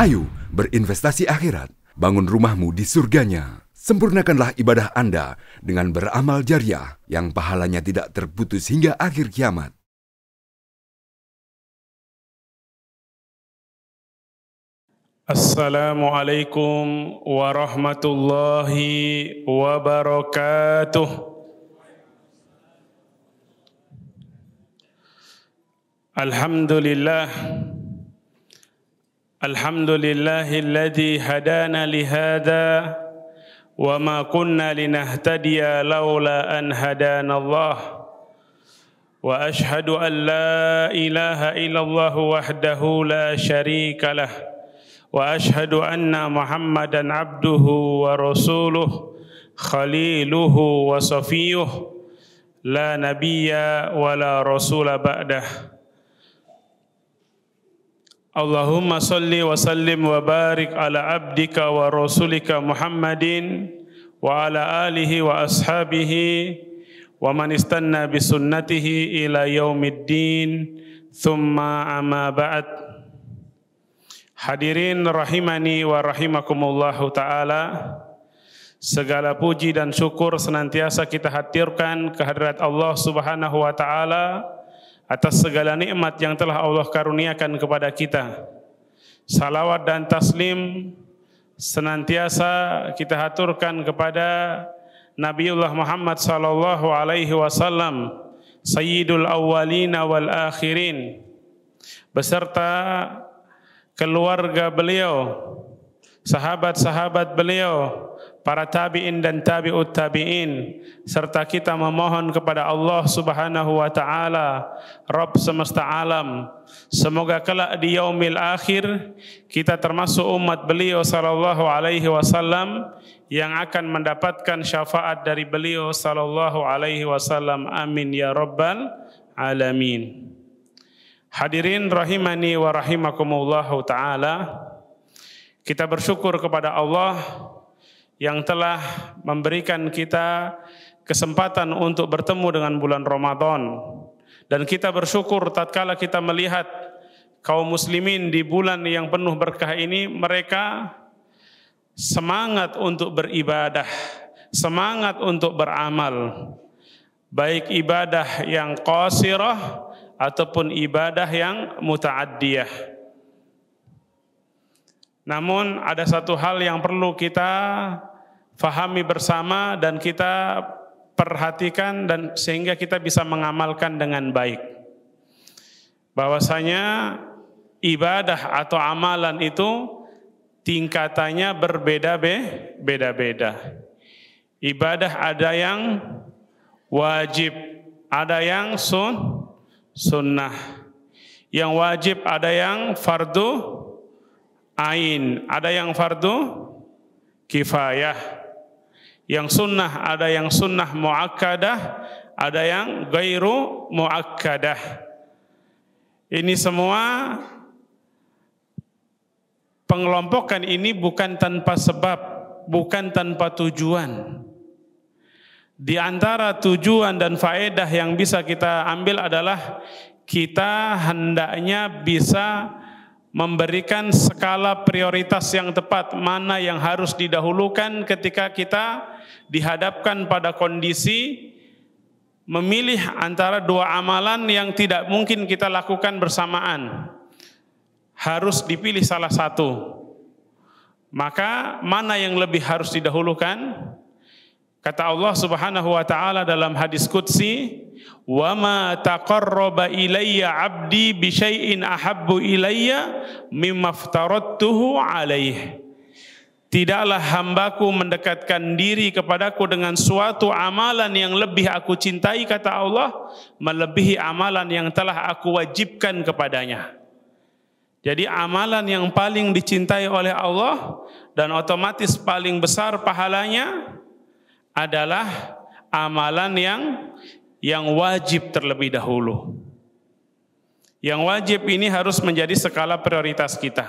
Ayo berinvestasi akhirat, bangun rumahmu di surganya. Sempurnakanlah ibadah Anda dengan beramal jariah yang pahalanya tidak terputus hingga akhir kiamat. Assalamualaikum warahmatullahi wabarakatuh. Alhamdulillah. Alhamdulillahilladzi hadana lihada wa ma kunna linahtadiya laula an hadanallah. Wa ashhadu an la ilaha illallah wahdahu la syarika lah. Wa ashhadu anna Muhammadan abduhu wa rasuluh khaliluhu wa safiyuh la nabiyya wa la rasula ba'dah. Allahumma salli wa sallim wa barik ala abdika wa rasulika Muhammadin wa ala alihi wa ashabihi wa man istanna bi sunnatihi ila yaumiddin thumma amma ba'd. Hadirin rahimani wa rahimakumullahu ta'ala, segala puji dan syukur senantiasa kita haturkan kehadirat Allah subhanahu wa ta'ala atas segala nikmat yang telah Allah karuniakan kepada kita. Salawat dan taslim senantiasa kita haturkan kepada Nabiullah Muhammad sallallahu alaihi wasallam, sayyidul awwalina wal akhirin, beserta keluarga beliau, sahabat-sahabat beliau, para tabi'in dan tabi'ut tabi'in, serta kita memohon kepada Allah subhanahu wa ta'ala, Rabb semesta alam, semoga kelak di yaumil akhir kita termasuk umat beliau sallallahu alaihi wasallam yang akan mendapatkan syafaat dari beliau sallallahu alaihi wasallam. Amin ya rabbal alamin. Hadirin rahimani wa rahimakumullahu ta'ala, kita bersyukur kepada Allah yang telah memberikan kita kesempatan untuk bertemu dengan bulan Ramadan. Dan kita bersyukur tatkala kita melihat kaum muslimin di bulan yang penuh berkah ini, mereka semangat untuk beribadah, semangat untuk beramal, baik ibadah yang qasirah ataupun ibadah yang muta'addiyah. Namun ada satu hal yang perlu kita fahami bersama dan kita perhatikan dan sehingga kita bisa mengamalkan dengan baik. Bahwasanya ibadah atau amalan itu tingkatannya berbeda-beda. Ibadah ada yang wajib, ada yang sunnah. Yang wajib ada yang fardu ain, ada yang fardu kifayah. Yang sunnah ada yang sunnah muakkadah, ada yang ghairu muakkadah. Ini semua pengelompokan ini bukan tanpa sebab, bukan tanpa tujuan. Di antara tujuan dan faedah yang bisa kita ambil adalah kita hendaknya bisa memberikan skala prioritas yang tepat, mana yang harus didahulukan ketika kita dihadapkan pada kondisi memilih antara dua amalan yang tidak mungkin kita lakukan bersamaan. Harus dipilih salah satu. Maka mana yang lebih harus didahulukan? Kata Allah subhanahu wa ta'ala dalam hadis qudsi, wa ma taqarraba ilayya abdi bi syai'in ahabbu ilayya mimma aftaradtuhu alaih. Tidaklah hambaku mendekatkan diri kepadaku dengan suatu amalan yang lebih aku cintai, kata Allah, melebihi amalan yang telah aku wajibkan kepadanya. Jadi amalan yang paling dicintai oleh Allah dan otomatis paling besar pahalanya adalah amalan yang wajib terlebih dahulu. Yang wajib ini harus menjadi skala prioritas kita.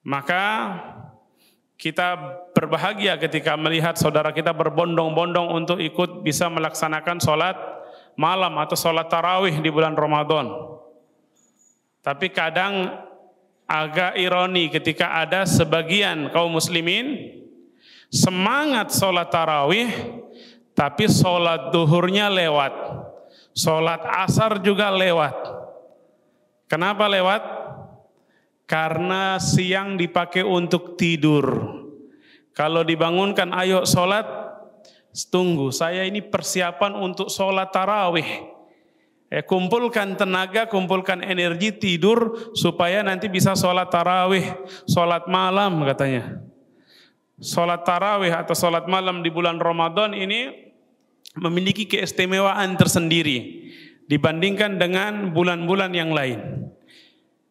Maka kita berbahagia ketika melihat saudara kita berbondong-bondong untuk ikut bisa melaksanakan sholat malam atau sholat tarawih di bulan Ramadan. Tapi kadang agak ironi ketika ada sebagian kaum muslimin semangat sholat tarawih, tapi sholat duhurnya lewat, sholat asar juga lewat. Kenapa lewat? Karena siang dipakai untuk tidur. Kalau dibangunkan, ayo sholat, tunggu, saya ini persiapan untuk sholat tarawih. Kumpulkan tenaga, kumpulkan energi, tidur supaya nanti bisa sholat tarawih, sholat malam katanya. Sholat tarawih atau sholat malam di bulan Ramadan ini memiliki keistimewaan tersendiri dibandingkan dengan bulan-bulan yang lain.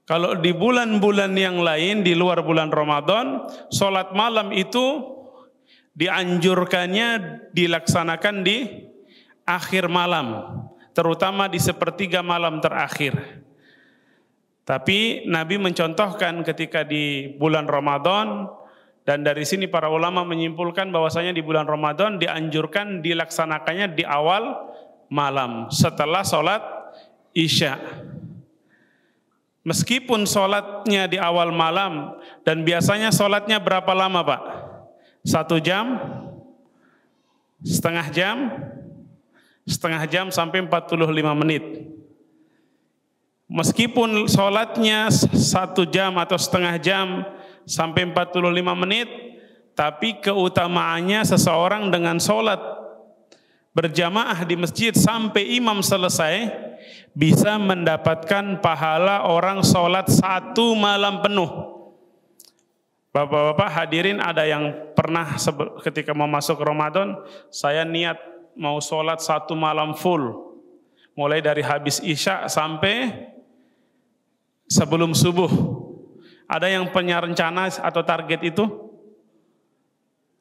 Kalau di bulan-bulan yang lain di luar bulan Ramadan, sholat malam itu dianjurkannya dilaksanakan di akhir malam, terutama di sepertiga malam terakhir. Tapi Nabi mencontohkan ketika di bulan Ramadan, dan dari sini para ulama menyimpulkan bahwasanya di bulan Ramadan dianjurkan dilaksanakannya di awal malam setelah sholat Isya. Meskipun sholatnya di awal malam, dan biasanya sholatnya berapa lama Pak? 1 jam? Setengah jam? Setengah jam sampai 45 menit. Meskipun sholatnya 1 jam atau setengah jam sampai 45 menit, tapi keutamaannya seseorang dengan sholat berjamaah di masjid sampai imam selesai bisa mendapatkan pahala orang sholat 1 malam penuh. Bapak-bapak hadirin, ada yang pernah ketika mau masuk Ramadan, saya niat mau sholat 1 malam full, mulai dari habis Isya sampai sebelum subuh. Ada yang punya rencana atau target itu?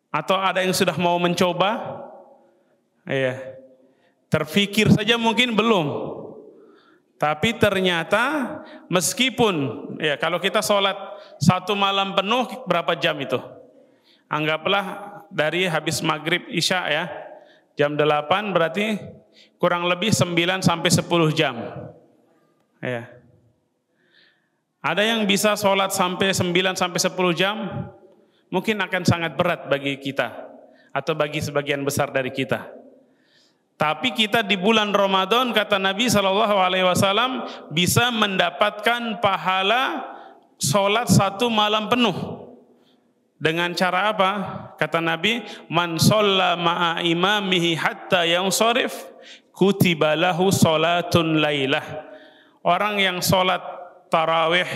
Atau ada yang sudah mau mencoba? Iya. Terfikir saja mungkin belum. Tapi ternyata meskipun ya kalau kita sholat 1 malam penuh berapa jam itu? Anggaplah dari habis maghrib Isya ya, jam 8 berarti kurang lebih 9 sampai 10 jam. Ya. Ada yang bisa sholat sampai 9 sampai 10 jam, mungkin akan sangat berat bagi kita atau bagi sebagian besar dari kita. Tapi kita di bulan Ramadan, kata Nabi SAW, bisa mendapatkan pahala sholat 1 malam penuh. Dengan cara apa? Kata Nabi, man sholla ma'a imamihi hatta yansharif kutiba lahu sholatun lailah. Orang yang sholat tarawih,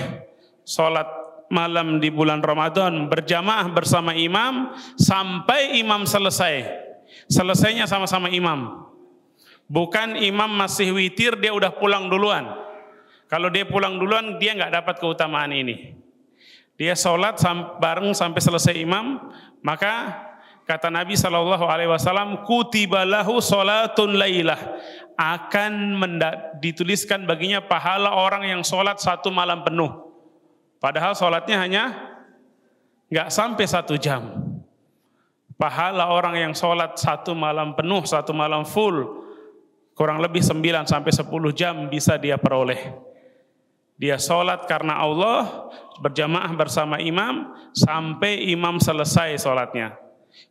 sholat malam di bulan Ramadan berjamaah bersama imam sampai imam selesai. Selesainya sama-sama imam. Bukan imam masih witir dia udah pulang duluan. Kalau dia pulang duluan dia nggak dapat keutamaan ini. Dia sholat bareng sampai selesai imam, maka kata Nabi SAW, kutiba lahu sholatun lailah, akan dituliskan baginya pahala orang yang sholat 1 malam penuh. Padahal sholatnya hanya nggak sampai 1 jam. Pahala orang yang sholat 1 malam penuh, 1 malam full, kurang lebih 9 sampai 10 jam bisa dia peroleh. Dia sholat karena Allah, berjamaah bersama imam, sampai imam selesai sholatnya.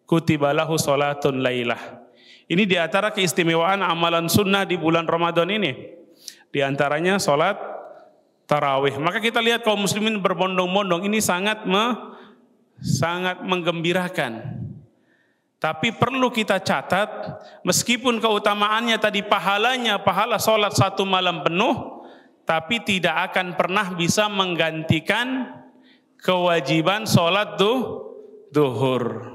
Kutiba lahu sholatun lailah. Ini diantara keistimewaan amalan sunnah di bulan Ramadan ini. Di antaranya sholat tarawih. Maka kita lihat kaum muslimin berbondong-bondong, ini sangat menggembirakan. Tapi perlu kita catat, meskipun keutamaannya tadi pahala sholat 1 malam penuh, tapi tidak akan pernah bisa menggantikan kewajiban sholat duhur.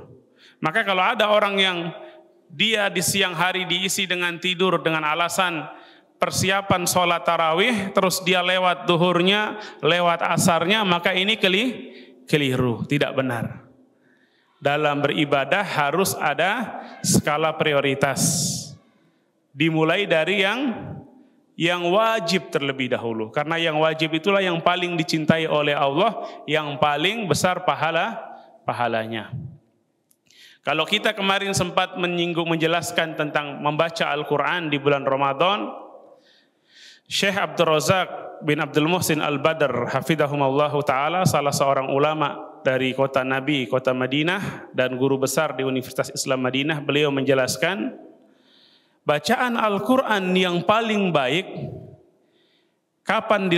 Maka kalau ada orang yang dia di siang hari diisi dengan tidur dengan alasan persiapan sholat tarawih, terus dia lewat duhurnya, lewat asarnya, maka ini keliru, tidak benar. Dalam beribadah harus ada skala prioritas. Dimulai dari yang wajib terlebih dahulu. Karena yang wajib itulah yang paling dicintai oleh Allah, yang paling besar pahalanya. Kalau kita kemarin sempat menjelaskan tentang membaca Al-Quran di bulan Ramadan, Syekh Abdul Razak bin Abdul Muhsin Al-Badr hafidhahumallahu taala, salah seorang ulama dari kota Nabi, kota Madinah, dan guru besar di Universitas Islam Madinah, beliau menjelaskan bacaan Al-Qur'an yang paling baik, kapan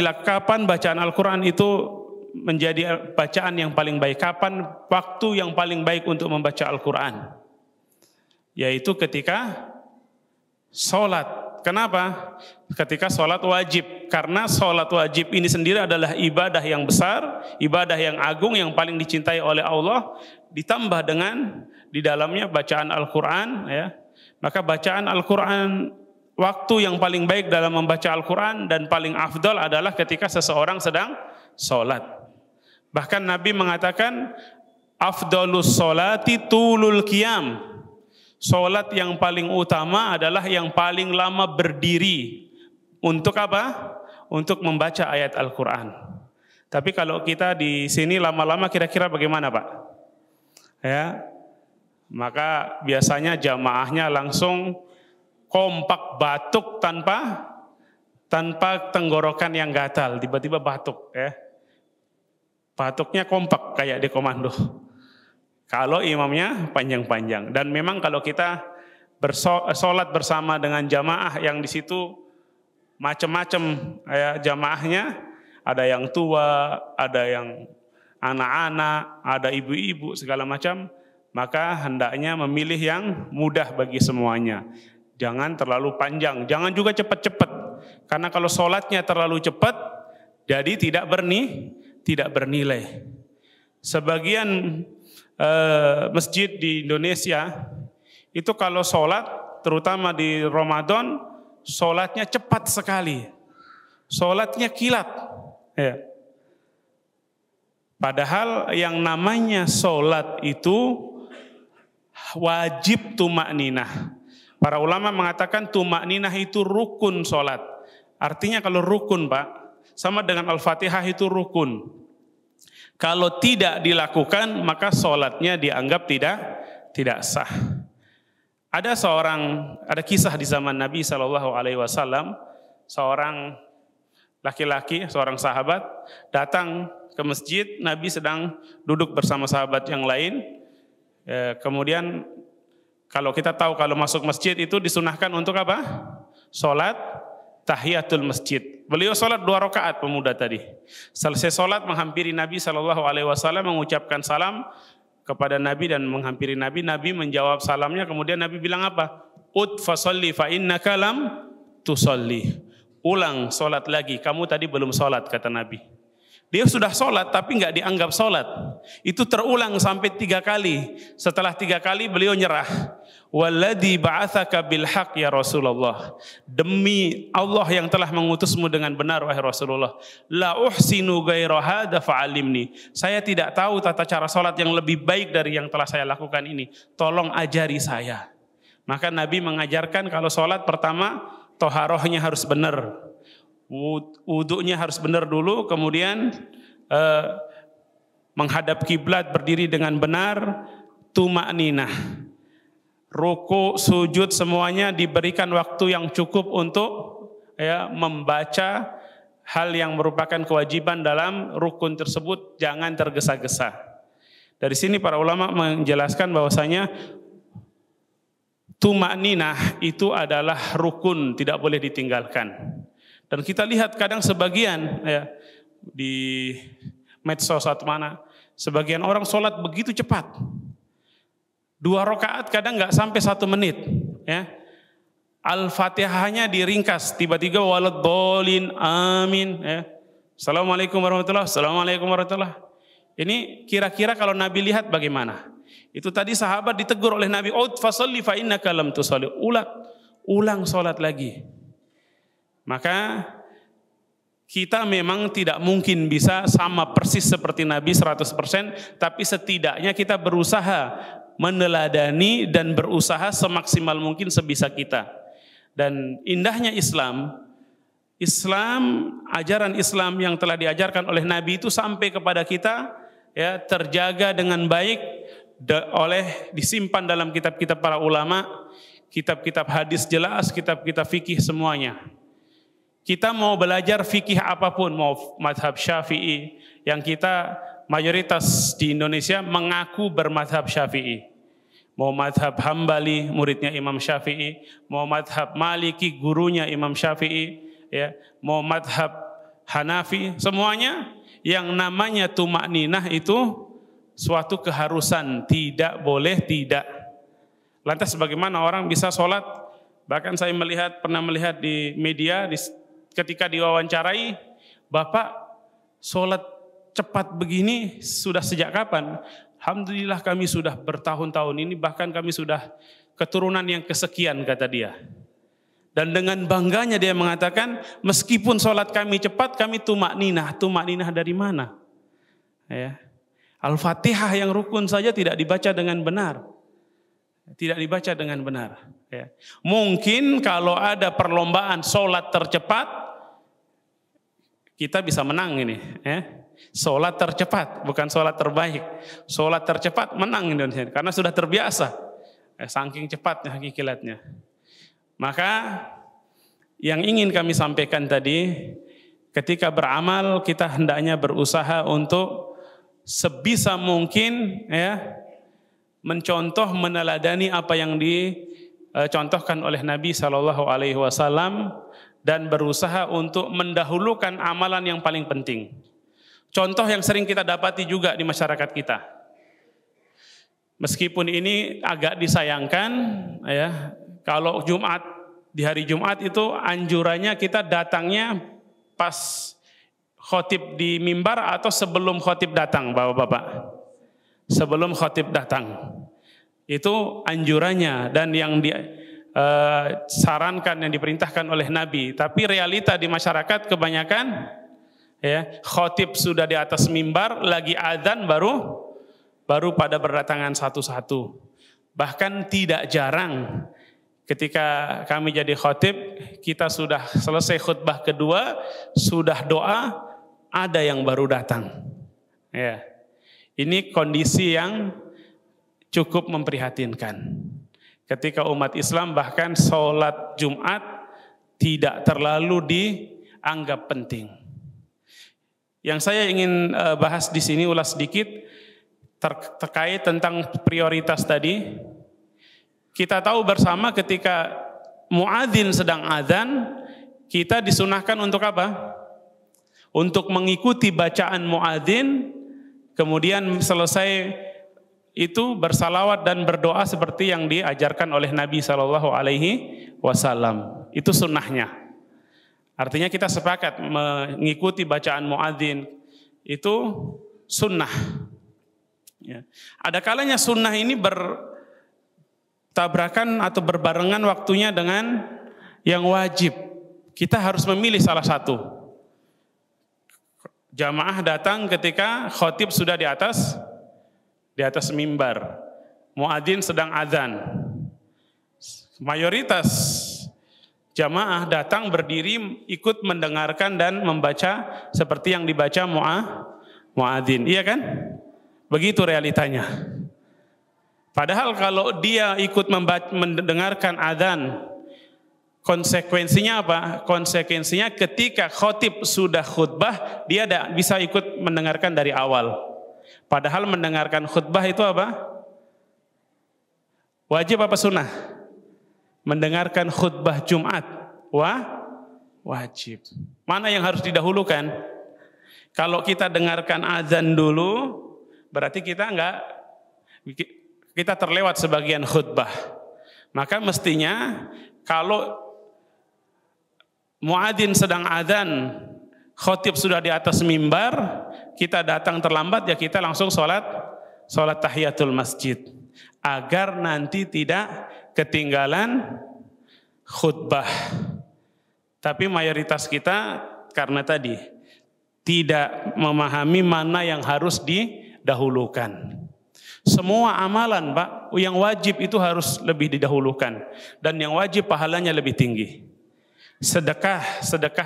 bacaan Al-Qur'an itu menjadi bacaan yang paling baik, kapan waktu yang paling baik untuk membaca Al-Qur'an, yaitu ketika sholat. Kenapa? Ketika sholat wajib, karena sholat wajib ini sendiri adalah ibadah yang besar, ibadah yang agung, yang paling dicintai oleh Allah, ditambah dengan di dalamnya bacaan Al-Quran, ya. Maka bacaan Al-Quran, waktu yang paling baik dalam membaca Al-Quran dan paling afdal adalah ketika seseorang sedang sholat. Bahkan Nabi mengatakan, afdalus sholati tulul qiyam. Sholat yang paling utama adalah yang paling lama berdiri. Untuk apa? Untuk membaca ayat Al-Quran. Tapi kalau kita di sini lama-lama kira-kira bagaimana, Pak? Ya, maka biasanya jamaahnya langsung kompak batuk tanpa tenggorokan yang gatal, tiba-tiba batuk, ya. Batuknya kompak kayak di komando. Kalau imamnya panjang-panjang, dan memang kalau kita sholat bersama dengan jamaah yang di situ macam-macam ya, jamaahnya ada yang tua, ada yang anak-anak, ada ibu-ibu, segala macam, maka hendaknya memilih yang mudah bagi semuanya. Jangan terlalu panjang, jangan juga cepat-cepat, karena kalau sholatnya terlalu cepat, jadi tidak bernilai. Sebagian masjid di Indonesia itu kalau sholat, terutama di Ramadan, sholatnya cepat sekali, sholatnya kilat, ya. Padahal yang namanya sholat itu wajib tumakninah. Para ulama mengatakan tumakninah itu rukun sholat. Artinya kalau rukun, Pak, sama dengan Al-Fatihah itu rukun. Kalau tidak dilakukan, maka sholatnya dianggap tidak sah. Ada kisah di zaman Nabi SAW, seorang laki-laki, seorang sahabat datang ke masjid, Nabi sedang duduk bersama sahabat yang lain. Kemudian kalau kita tahu kalau masuk masjid itu disunahkan untuk apa? Sholat tahiyatul masjid. Beliau sholat 2 rakaat pemuda tadi. Selesai sholat menghampiri Nabi SAW, mengucapkan salam kepada Nabi dan menghampiri Nabi. Nabi menjawab salamnya, kemudian Nabi bilang apa? Ud fasolli fa innaka lam tusolli. Ulang sholat lagi, kamu tadi belum sholat, kata Nabi. Dia sudah sholat tapi nggak dianggap sholat. Itu terulang sampai 3 kali. Setelah 3 kali beliau nyerah. Walladzi ba'atsaka bil haqq ya Rasulullah. Demi Allah yang telah mengutusmu dengan benar wahai Rasulullah. La uhsinu ghaira hadza fa'alimni. Saya tidak tahu tata cara salat yang lebih baik dari yang telah saya lakukan ini. Tolong ajari saya. Maka Nabi mengajarkan kalau salat pertama toharohnya harus benar. Wudunya harus benar dulu, kemudian menghadap kiblat, berdiri dengan benar, tumakninah. Ruku, sujud semuanya diberikan waktu yang cukup untuk membaca hal yang merupakan kewajiban dalam rukun tersebut, jangan tergesa-gesa. Dari sini para ulama menjelaskan bahwasanya tumakninah itu adalah rukun, tidak boleh ditinggalkan. Dan kita lihat kadang sebagian di medsos atau mana, sebagian orang sholat begitu cepat. 2 rakaat kadang nggak sampai 1 menit, ya. Al-Fatihahnya diringkas, tiba-tiba waladhdallin amin, ya. Assalamualaikum warahmatullahi wabarakatuh. Assalamualaikum warahmatullahi wabarakatuh. Ini kira-kira kalau Nabi lihat bagaimana? Itu tadi sahabat ditegur oleh Nabi, "Ud fasalli fa innaka lam tusalli." Ulang salat lagi. Maka kita memang tidak mungkin bisa sama persis seperti Nabi 100%, tapi setidaknya kita berusaha meneladani dan berusaha semaksimal mungkin sebisa kita. Dan indahnya Islam, ajaran Islam yang telah diajarkan oleh Nabi itu sampai kepada kita, ya, terjaga dengan baik disimpan dalam kitab-kitab para ulama, kitab-kitab hadis jelas, kitab-kitab fikih semuanya. Kita mau belajar fikih apapun, mau mazhab Syafi'i, yang kita mayoritas di Indonesia mengaku bermazhab Syafi'i. Mau mazhab Hambali, muridnya Imam Syafi'i, mau mazhab Maliki, gurunya Imam Syafi'i, ya, mau mazhab Hanafi, semuanya yang namanya tumakninah itu suatu keharusan, tidak boleh tidak. Lantas bagaimana orang bisa sholat? Bahkan saya pernah melihat di media, ketika diwawancarai, Bapak sholat cepat begini sudah sejak kapan? Alhamdulillah kami sudah bertahun-tahun ini, bahkan kami sudah keturunan yang kesekian, kata dia. Dan dengan bangganya dia mengatakan, meskipun sholat kami cepat, kami tumakninah. Tumakninah dari mana? Ya. Al-Fatihah yang rukun saja tidak dibaca dengan benar. Tidak dibaca dengan benar. Ya. Mungkin kalau ada perlombaan sholat tercepat, kita bisa menang ini. Ya. Sholat tercepat, bukan sholat terbaik. Sholat tercepat menang Indonesia, karena sudah terbiasa. Saking cepatnya hakikilatnya. Maka yang ingin kami sampaikan tadi, ketika beramal kita hendaknya berusaha untuk sebisa mungkin ya mencontoh, meneladani apa yang dicontohkan oleh Nabi SAW dan berusaha untuk mendahulukan amalan yang paling penting. Contoh yang sering kita dapati juga di masyarakat kita. Meskipun ini agak disayangkan ya, kalau di hari Jumat itu anjurannya kita datangnya pas khotib di mimbar atau sebelum khotib datang, Bapak-bapak. Sebelum khotib datang. Itu anjurannya dan yang disarankan, yang diperintahkan oleh Nabi. Tapi realita di masyarakat kebanyakan ya, khotib sudah di atas mimbar, lagi adzan baru pada berdatangan satu-satu. Bahkan tidak jarang ketika kami jadi khotib, kita sudah selesai khutbah kedua, sudah doa, ada yang baru datang. Ya. Ini kondisi yang cukup memprihatinkan. Ketika umat Islam bahkan sholat Jumat tidak terlalu dianggap penting. Yang saya ingin bahas di sini, ulas sedikit terkait tentang prioritas tadi. Kita tahu bersama ketika muadzin sedang azan, kita disunahkan untuk apa? Untuk mengikuti bacaan muadzin, kemudian selesai itu bersalawat dan berdoa seperti yang diajarkan oleh Nabi SAW. Itu sunnahnya. Artinya kita sepakat mengikuti bacaan muadzin itu sunnah. Ya. Ada kalanya sunnah ini bertabrakan atau berbarengan waktunya dengan yang wajib. Kita harus memilih salah satu. Jamaah datang ketika khotib sudah di atas mimbar. Muadzin sedang azan. Mayoritas jamaah datang berdiri ikut mendengarkan dan membaca seperti yang dibaca muadzin. Iya kan? Begitu realitanya. Padahal kalau dia ikut mendengarkan azan, konsekuensinya apa? Konsekuensinya ketika khotib sudah khutbah, dia bisa ikut mendengarkan dari awal. Padahal mendengarkan khutbah itu apa? Wajib apa sunnah? Mendengarkan khutbah Jumat wajib. Mana yang harus didahulukan? Kalau kita dengarkan azan dulu, berarti kita terlewat sebagian khutbah. Maka mestinya kalau muadzin sedang azan, khotib sudah di atas mimbar, kita datang terlambat, ya kita langsung sholat tahiyatul masjid. Agar nanti tidak ketinggalan khutbah. Tapi mayoritas kita karena tadi tidak memahami mana yang harus didahulukan. Semua amalan, Pak, yang wajib itu harus lebih didahulukan, dan yang wajib pahalanya lebih tinggi. Sedekah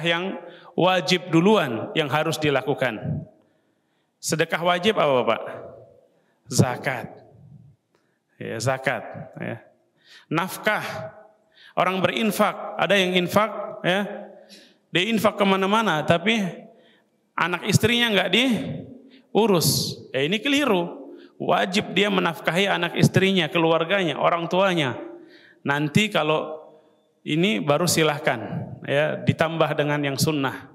yang wajib duluan yang harus dilakukan. Sedekah wajib apa, Pak? Zakat. Ya, zakat, ya. Nafkah. Orang berinfak, ada yang infak, ya. Dia infak kemana-mana, tapi anak istrinya nggak diurus. Ini keliru. Wajib dia menafkahi anak istrinya, keluarganya, orang tuanya. Nanti kalau ini baru silahkan, ya, ditambah dengan yang sunnah.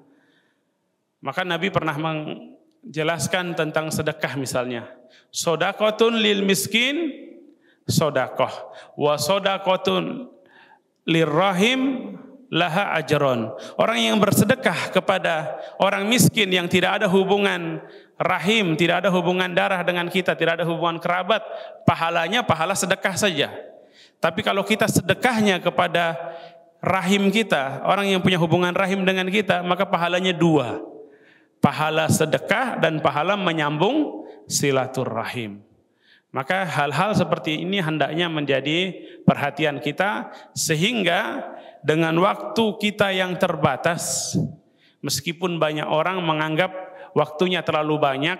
Maka Nabi pernah menjelaskan tentang sedekah misalnya. Sodakotun lil miskin, sodakoh. Wa sodakotun lirrahim, laha ajron. Orang yang bersedekah kepada orang miskin yang tidak ada hubungan rahim, tidak ada hubungan darah dengan kita, tidak ada hubungan kerabat, pahalanya pahala sedekah saja. Tapi kalau kita sedekahnya kepada rahim kita, orang yang punya hubungan rahim dengan kita, maka pahalanya 2. Pahala sedekah dan pahala menyambung silaturrahim. Maka hal-hal seperti ini hendaknya menjadi perhatian kita, sehingga dengan waktu kita yang terbatas, meskipun banyak orang menganggap waktunya terlalu banyak,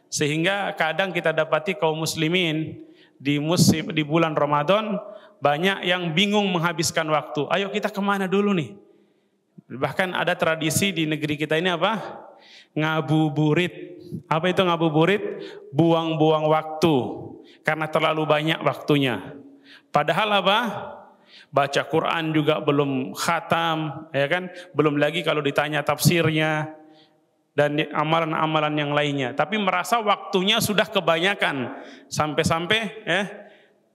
sehingga kadang kita dapati kaum muslimin di bulan Ramadan banyak yang bingung menghabiskan waktu. Ayo kita kemana dulu nih? Bahkan ada tradisi di negeri kita ini apa? Ngabuburit. Apa itu ngabuburit? Buang-buang waktu karena terlalu banyak waktunya. Padahal apa? Baca Quran juga belum khatam, ya kan? Belum lagi kalau ditanya tafsirnya dan amalan-amalan yang lainnya. Tapi merasa waktunya sudah kebanyakan, sampai-sampai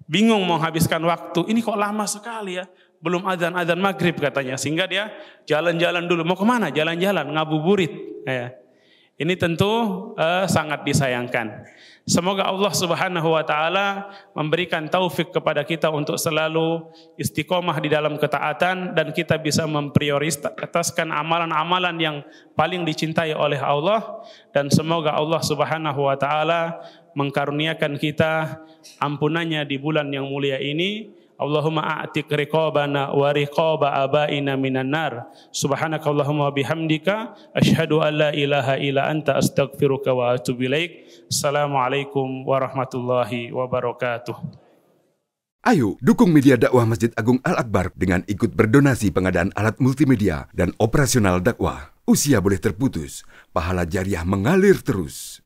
bingung mau habiskan waktu. Ini kok lama sekali ya? Belum azan maghrib katanya, sehingga dia jalan-jalan dulu. Mau kemana? Jalan-jalan, ngabuburit. Ini tentu sangat disayangkan. Semoga Allah Subhanahu wa taala memberikan taufik kepada kita untuk selalu istiqomah di dalam ketaatan, dan kita bisa memprioritaskan amalan-amalan yang paling dicintai oleh Allah, dan semoga Allah Subhanahu wa taala mengkaruniakan kita ampunannya di bulan yang mulia ini. Allahumma a'tiq riqabana wa riqaba abaina minan nar. Subhanakallahumma bihamdika asyhadu an la ilaha illa anta astaghfiruka wa atubu ilaik. Assalamualaikum warahmatullahi wabarakatuh. Ayo dukung media dakwah Masjid Agung Al-Akbar dengan ikut berdonasi pengadaan alat multimedia dan operasional dakwah. Usia boleh terputus, pahala jariah mengalir terus.